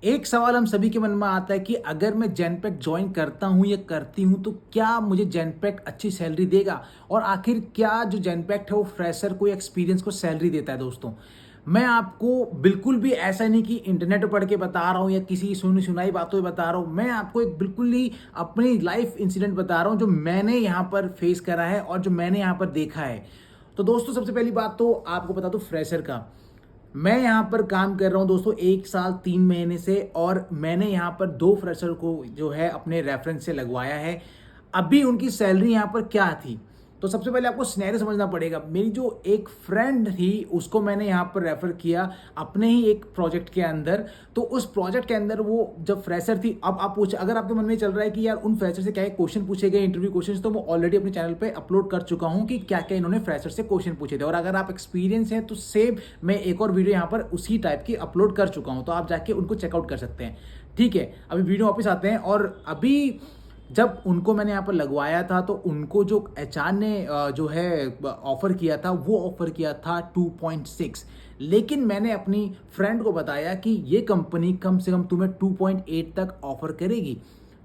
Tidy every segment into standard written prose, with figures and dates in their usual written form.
एक सवाल हम सभी के मन में आता है कि अगर मैं जेनपेक ज्वाइन करता हूं या करती हूं तो क्या मुझे जेनपेक अच्छी सैलरी देगा, और आखिर क्या जो जेनपेक है वो फ्रेशर को एक्सपीरियंस को सैलरी देता है। दोस्तों, मैं आपको बिल्कुल भी ऐसा नहीं कि इंटरनेट पर पढ़ के बता रहा हूं या किसी सुनी सुनाई बातों में बता रहा हूं। मैं आपको एक बिल्कुल ही अपनी लाइफ इंसिडेंट बता रहा हूं जो मैंने यहाँ पर फेस करा है और जो मैंने यहाँ पर देखा है। तो दोस्तों, सबसे पहली बात तो आपको बता दो फ्रेशर का। मैं यहाँ पर काम कर रहा हूँ दोस्तों 1 साल 3 महीने से, और मैंने यहाँ पर 2 फ्रेशर को जो है अपने रेफरेंस से लगवाया है। अभी उनकी सैलरी यहाँ पर क्या थी, तो सबसे पहले आपको सिनेरियो समझना पड़ेगा। मेरी जो एक फ्रेंड थी उसको मैंने यहाँ पर रेफर किया अपने ही एक प्रोजेक्ट के अंदर। तो उस प्रोजेक्ट के अंदर वो जब फ्रेशर थी, अब आप पूछ, अगर आपके मन में चल रहा है कि यार उन फ्रेशर से क्या क्वेश्चन पूछे गए इंटरव्यू क्वेश्चन, तो मैं ऑलरेडी अपने चैनल पे अपलोड कर चुका हूँ कि क्या क्या इन्होंने फ्रेशर से क्वेश्चन पूछे थे। और अगर आप एक्सपीरियंस है तो सेम मैं एक और वीडियो यहाँ पर उसी टाइप की अपलोड कर चुका हूँ, तो आप जाके उनको चेकआउट कर सकते हैं। ठीक है, अभी वीडियो वापस आते हैं। और अभी जब उनको मैंने यहाँ पर लगवाया था तो उनको जो एचआर ने जो है ऑफर किया था, वो ऑफर किया था 2.6। लेकिन मैंने अपनी फ्रेंड को बताया कि ये कंपनी कम से कम तुम्हें 2.8 तक ऑफर करेगी।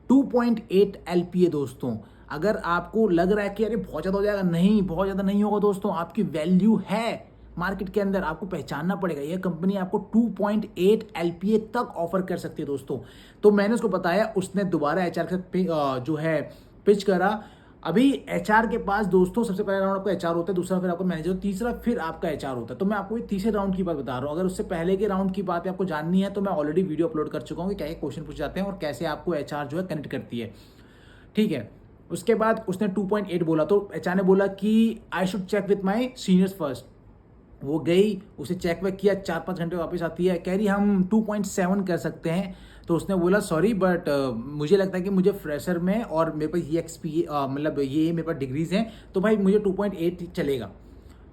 2.8 एलपीए दोस्तों। अगर आपको लग रहा है कि अरे बहुत ज़्यादा हो जाएगा, नहीं, बहुत ज़्यादा नहीं होगा दोस्तों। आपकी वैल्यू है मार्केट के अंदर, आपको पहचानना पड़ेगा। यह कंपनी आपको 2.8 एलपीए तक ऑफर कर सकती है दोस्तों। तो मैंने उसको बताया, उसने दोबारा एचआर के साथ जो है पिच करा। अभी एचआर के पास दोस्तों सबसे पहला राउंड आपका एचआर होता है, दूसरा फिर आपका मैनेजर, तीसरा फिर आपका एचआर होता है। तो मैं आपको ये तीसरे राउंड की बात बता रहा हूँ। अगर उससे पहले के राउंड की बात आपको जाननी है तो मैं ऑलरेडी वीडियो अपलोड कर चुका हूँ कि क्या क्वेश्चन पूछे जाते हैं और कैसे आपको एचआर जो है कनेक्ट करती है। ठीक है, उसके बाद उसने 2.8 बोला तो एचआर ने बोला कि I should check with my seniors first. वो गई, उसे चेक वेक किया, 4-5 घंटे वापस आती है, कह रही हम 2.7 कर सकते हैं। तो उसने बोला सॉरी बट मुझे लगता है कि मुझे फ्रेशर में और मेरे पास ये मतलब ये मेरे पास डिग्रीज हैं, तो भाई मुझे 2.8 चलेगा।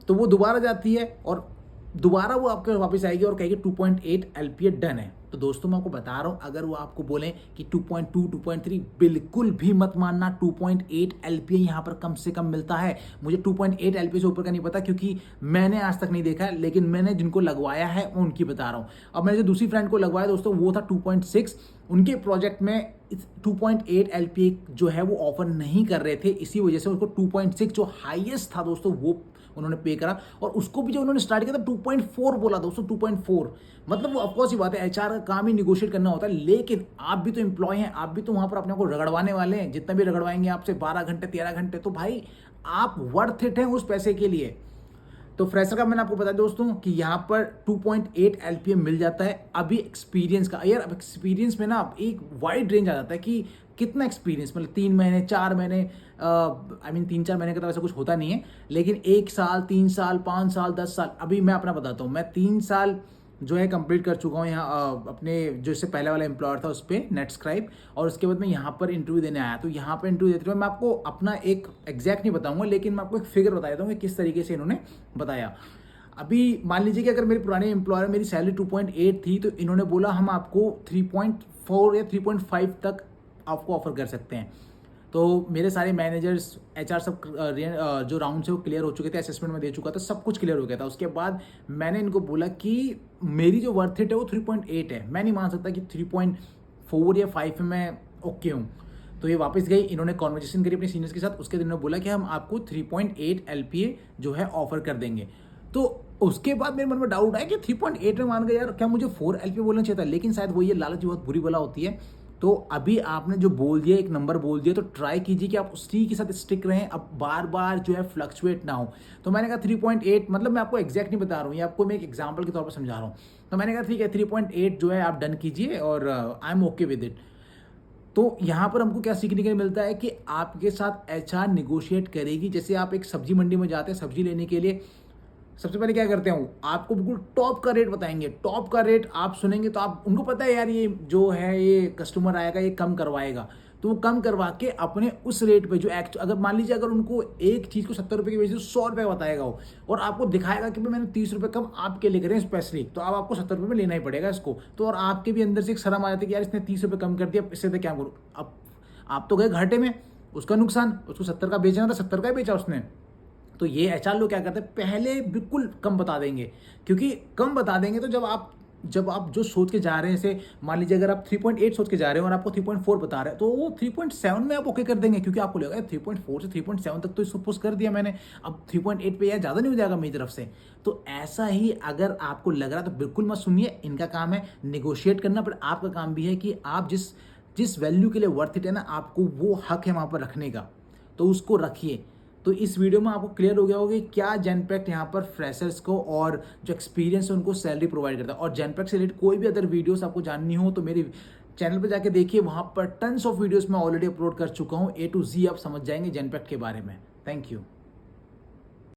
तो वो दोबारा जाती है और दोबारा वो आपके वापस आएगी और कहेगी 2.8 एलपीए डन है। तो दोस्तों, मैं आपको बता रहा हूँ, अगर वो आपको बोले कि 2.2 2.3, बिल्कुल भी मत मानना। 2.8 एलपीए यहाँ पर कम से कम मिलता है। मुझे 2.8 एलपीए से ऊपर का नहीं पता क्योंकि मैंने आज तक नहीं देखा है, लेकिन मैंने जिनको लगवाया है उनकी बता रहा हूँ। अब मैंने जो दूसरी फ्रेंड को लगवाया दोस्तों वो था 2.6। उनके प्रोजेक्ट में 2.8 एलपीए जो है वो ऑफर नहीं कर रहे थे, इसी वजह से उसको 2.6 जो हाईएस्ट था दोस्तों वो उन्होंने पे करा। और उसको भी जो उन्होंने स्टार्ट किया था 2.4 बोला दोस्तों, 2.4। मतलब वो ऑफकोर्स ही बात है, एचआर का काम ही निगोशिएट करना होता है। लेकिन आप भी तो एम्प्लॉय हैं, आप भी तो वहां पर अपने को रगड़वाने वाले हैं। जितना भी रगड़वाएंगे आपसे 12 घंटे 13 घंटे, तो भाई आप वर्थ इट हैं उस पैसे के लिए। तो फ्रेशर का मैंने आपको बताया दोस्तों कि यहाँ पर 2.8 एलपीए मिल जाता है। अभी एक्सपीरियंस का यार, अब एक्सपीरियंस में ना एक वाइड रेंज आ जाता है कि कितना एक्सपीरियंस, मतलब 3 महीने 4 महीने, आई मीन 3-4 महीने का तो वैसे कुछ होता नहीं है, लेकिन 1 साल 3 साल 5 साल 10 साल। अभी मैं अपना बताता हूँ, मैं 3 साल जो है कंप्लीट कर चुका हूँ यहाँ अपने जो इससे पहले वाला एम्प्लॉयर था उस पर नेटस्क्राइब। और उसके बाद मैं यहाँ पर इंटरव्यू देने आया। तो यहाँ पर इंटरव्यू देते हुए मैं आपको अपना एक एग्जैक्ट नहीं बताऊंगा, लेकिन मैं आपको एक फिगर बता देता हूँ कि किस तरीके से इन्होंने बताया। अभी मान लीजिए कि अगर मेरे पुराने एम्प्लॉयर मेरी सैलरी 2.8 थी, तो इन्होंने बोला हम आपको 3.4 या 3.5 तक आपको ऑफर कर सकते हैं। तो मेरे सारे मैनेजर्स एचआर सब जो राउंड से वो क्लियर हो चुके थे, असेसमेंट में दे चुका था, सब कुछ क्लियर हो गया था। उसके बाद मैंने इनको बोला कि मेरी जो वर्थ इट है वो 3.8 है, मैं नहीं मान सकता कि 3.4 या 5 में मैं ओके हूँ। तो ये वापस गई, इन्होंने कॉन्वर्सेशन करी अपने सीनियर्स के साथ। उसके दिन बोला कि हम आपको 3.8 एलपीए जो है ऑफर कर देंगे। तो उसके बाद मेरे मन में डाउट आया कि 3.8 में मान गए यार, क्या मुझे 4 एलपीए बोलना चाहिए था। लेकिन शायद वो ये लालच बहुत बुरी बला होती है। तो अभी आपने जो बोल दिया, एक नंबर बोल दिया, तो ट्राई कीजिए कि आप उसी के साथ स्टिक रहें, अब बार बार जो है फ्लक्चुएट ना हो। तो मैंने कहा 3.8, मतलब मैं आपको एग्जैक्ट नहीं बता रहा हूँ, ये आपको मैं एक एग्जांपल के तौर पर समझा रहा हूँ। तो मैंने कहा ठीक है 3.8 जो है आप डन कीजिए और I am okay with it. तो यहाँ पर हमको क्या सीखने के लिए मिलता है कि आपके साथ एचआर निगोशिएट करेगी। जैसे आप एक सब्जी मंडी में जाते हैं सब्जी लेने के लिए, सबसे पहले क्या करते हैं, आपको बिल्कुल टॉप का रेट बताएंगे। टॉप का रेट आप सुनेंगे तो आप उनको पता है यार ये जो है ये कस्टमर आएगा ये कम करवाएगा, तो वो कम करवा के अपने उस रेट पे जो अगर मान लीजिए अगर उनको एक चीज़ को 70 रुपये की बेचती 100 रुपये बताएगा वो, और आपको दिखाएगा कि भाई मैंने 30 रुपये कम आपके लिए करें स्पेशली, तो अब आपको 70 रुपये में लेना ही पड़ेगा इसको। तो और आपके भी अंदर से एक शर्म आ जाती है कि यार इसने 30 रुपये कम कर दिया, इससे तो क्या करूँ। अब आप तो गए घाटे में, उसका नुकसान, उसको 70 का बेचना था 70 का ही बेचा उसने। तो ये एचआर लोग क्या करते हैं, पहले बिल्कुल कम बता देंगे, क्योंकि कम बता देंगे तो जब आप जब आप जो सोच के जा रहे हैं, जैसे मान लीजिए अगर आप 3.8 सोच के जा रहे हो और आपको 3.4 बता रहे हैं, तो वो 3.7 में आप ओके कर देंगे, क्योंकि आपको लगेगा 3.4 से 3.7 तक तो इसको पुश कर दिया मैंने, अब 3.8 पे यार ज़्यादा नहीं हो जाएगा मेरी तरफ से। तो ऐसा ही अगर आपको लग रहा है तो बिल्कुल मत सुनिए, इनका काम है निगोशिएट करना, पर आपका काम भी है कि आप जिस जिस वैल्यू के लिए वर्थ इट है ना, आपको वो हक है वहाँ पर रखने का, तो उसको रखिए। तो इस वीडियो में आपको क्लियर हो गया होगा कि क्या जेनपैक्ट यहाँ पर फ्रेशर्स को और जो एक्सपीरियंस है उनको सैलरी प्रोवाइड करता है। और जेनपैक्ट से रिलेटेड कोई भी अदर वीडियोस आपको जाननी हो तो मेरे चैनल पर जाके देखिए, वहाँ पर टन्स ऑफ वीडियोस मैं ऑलरेडी अपलोड कर चुका हूँ, A to Z आप समझ जाएंगे जेनपैक्ट के बारे में। Thank you.